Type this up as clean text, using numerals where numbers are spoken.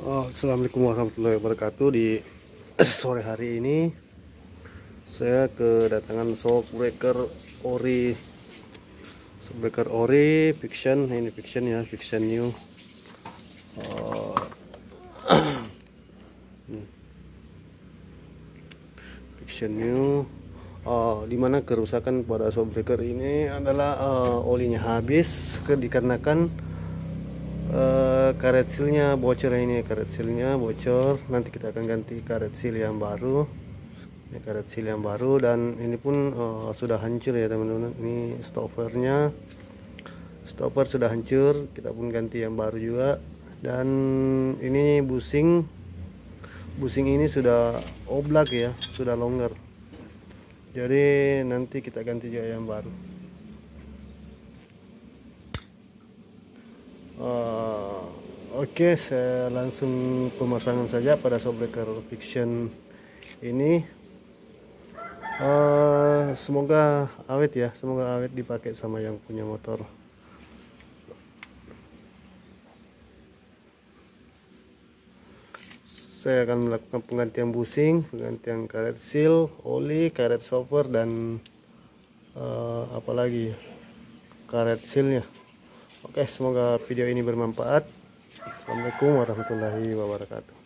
Assalamualaikum warahmatullahi wabarakatuh. Di sore hari ini saya kedatangan shockbreaker ori, shockbreaker ori fiction. Ini fiction ya, fiction new. Fiction new. Dimana kerusakan pada shockbreaker ini adalah olinya habis dikarenakan karet sealnya bocor. Ini karet sealnya bocor, nanti kita akan ganti karet seal yang baru. Ini karet seal yang baru, dan ini pun sudah hancur ya teman-teman. Ini stopper sudah hancur, kita pun ganti yang baru juga. Dan ini busing ini sudah oblak ya, sudah longgar, jadi nanti kita ganti juga yang baru. Oke, saya langsung pemasangan saja pada shockbreaker fiction ini. Semoga awet ya, semoga awet dipakai sama yang punya motor. Saya akan melakukan penggantian busing, penggantian karet seal, oli, karet stopper, dan apalagi karet sealnya. Oke, semoga video ini bermanfaat. Assalamualaikum warahmatullahi wabarakatuh.